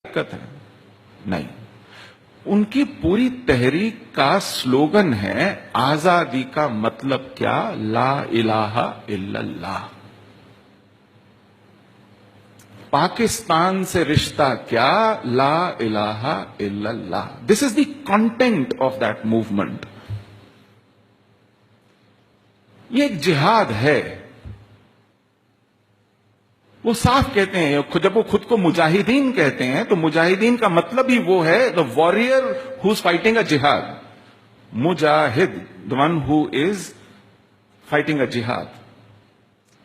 दिक्कत है? नहीं, उनकी पूरी तहरीक का स्लोगन है आजादी का मतलब क्या, ला इलाहा इल्लल्लाह। पाकिस्तान से रिश्ता क्या, ला इलाहा इल्लल्लाह। This is the content of that movement. ये एक जिहाद है। वो साफ कहते हैं, जब वो खुद को मुजाहिदीन कहते हैं तो मुजाहिदीन का मतलब ही वो है, the warrior who is fighting a जिहाद। मुजाहिद, the one who is fighting a जिहाद।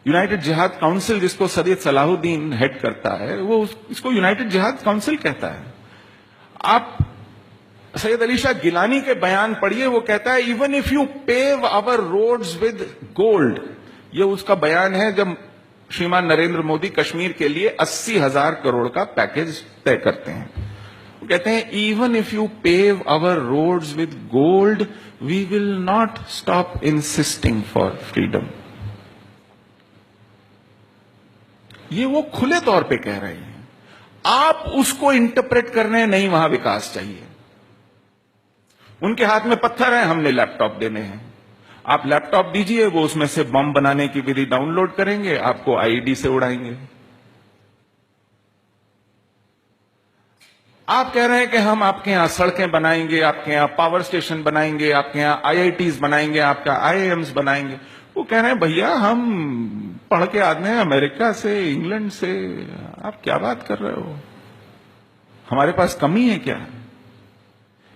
यूनाइटेड जिहाद काउंसिल, जिसको सैयद सलाहुद्दीन हेड करता है, वो इसको यूनाइटेड जिहाद काउंसिल कहता है। आप सैयद अली शाह गिलानी के बयान पढ़िए, वो कहता है even if you pave our roads with gold. ये उसका बयान है जब श्रीमान नरेंद्र मोदी कश्मीर के लिए 80,000 करोड़ का पैकेज तय करते हैं। वो कहते हैं even if you pave our roads with gold we will not stop insisting for freedom. ये वो खुले तौर पे कह रहे हैं। आप उसको इंटरप्रेट करने नहीं, वहां विकास चाहिए। उनके हाथ में पत्थर है, हमने लैपटॉप देने हैं। आप लैपटॉप दीजिए, वो उसमें से बम बनाने की विधि डाउनलोड करेंगे, आपको आईईडी से उड़ाएंगे। आप कह रहे हैं कि हम आपके यहां सड़कें बनाएंगे, आपके यहां पावर स्टेशन बनाएंगे, आपके यहां आईआईटीज बनाएंगे, आपका आईआईएम्स बनाएंगे। वो कह रहे हैं भैया हम पढ़ के आते हैं अमेरिका से, इंग्लैंड से, आप क्या बात कर रहे हो? हमारे पास कमी है क्या?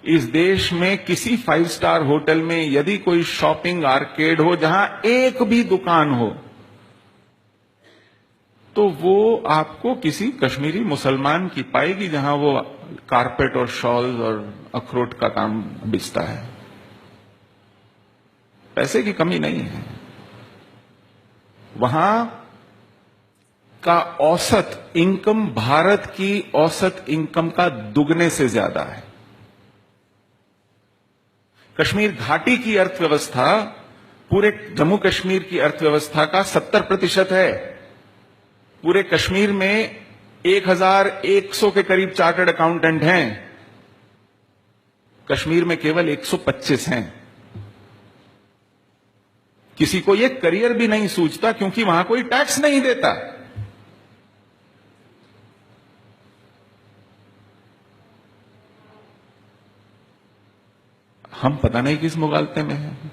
इस देश में किसी 5 स्टार होटल में यदि कोई शॉपिंग आर्केड हो जहां एक भी दुकान हो, तो वो आपको किसी कश्मीरी मुसलमान की पाएगी, जहां वो कारपेट और शॉल्स और अखरोट का काम बेचता है। पैसे की कमी नहीं है। वहां का औसत इनकम भारत की औसत इनकम का दुगने से ज्यादा है। कश्मीर घाटी की अर्थव्यवस्था पूरे जम्मू कश्मीर की अर्थव्यवस्था का 70% है। पूरे कश्मीर में 1,100 के करीब चार्टर्ड अकाउंटेंट हैं। कश्मीर में केवल 125 हैं। किसी को यह करियर भी नहीं सूझता क्योंकि वहां कोई टैक्स नहीं देता। हम पता नहीं किस मुगालते में हैं।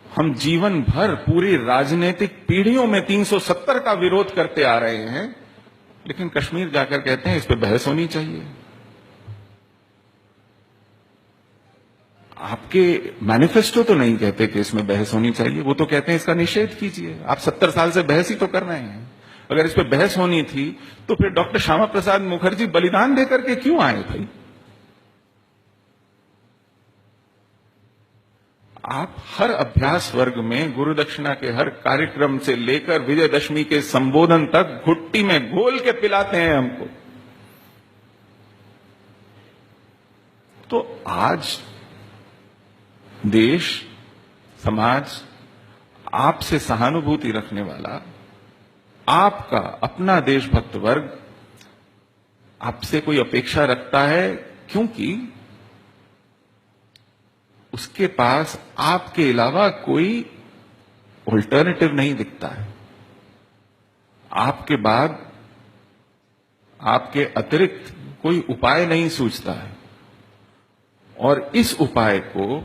हम जीवन भर पूरी राजनीतिक पीढ़ियों में 370 का विरोध करते आ रहे हैं, लेकिन कश्मीर जाकर कहते हैं इस पे बहस होनी चाहिए। आपके मैनिफेस्टो तो नहीं कहते कि इसमें बहस होनी चाहिए, वो तो कहते हैं इसका निषेध कीजिए। आप 70 साल से बहस ही तो कर रहे हैं। अगर इस पे बहस होनी थी तो फिर डॉक्टर श्यामा प्रसाद मुखर्जी बलिदान देकर के क्यों आए भाई? आप हर अभ्यास वर्ग में गुरु दक्षिणा के हर कार्यक्रम से लेकर विजयदशमी के संबोधन तक घुट्टी में घोल के पिलाते हैं हमको। तो आज देश, समाज आपसे सहानुभूति रखने वाला, आपका अपना देशभक्त वर्ग आपसे कोई अपेक्षा रखता है, क्योंकि उसके पास आपके अलावा कोई ऑल्टरनेटिव नहीं दिखता है। आपके बाद, आपके अतिरिक्त कोई उपाय नहीं सूझता है, और इस उपाय को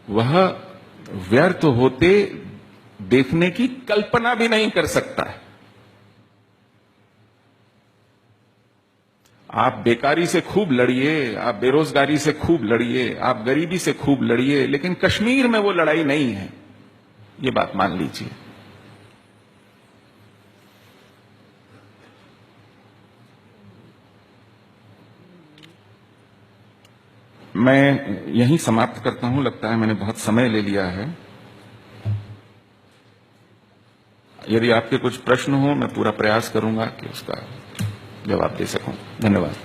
वह व्यर्थ होते देखने की कल्पना भी नहीं कर सकता है। आप बेकारी से खूब लड़िए, आप बेरोजगारी से खूब लड़िए, आप गरीबी से खूब लड़िए, लेकिन कश्मीर में वो लड़ाई नहीं है, ये बात मान लीजिए। मैं यहीं समाप्त करता हूं, लगता है मैंने बहुत समय ले लिया है। यदि आपके कुछ प्रश्न हो, मैं पूरा प्रयास करूंगा कि उसका जवाब दे सकूं। धन्यवाद।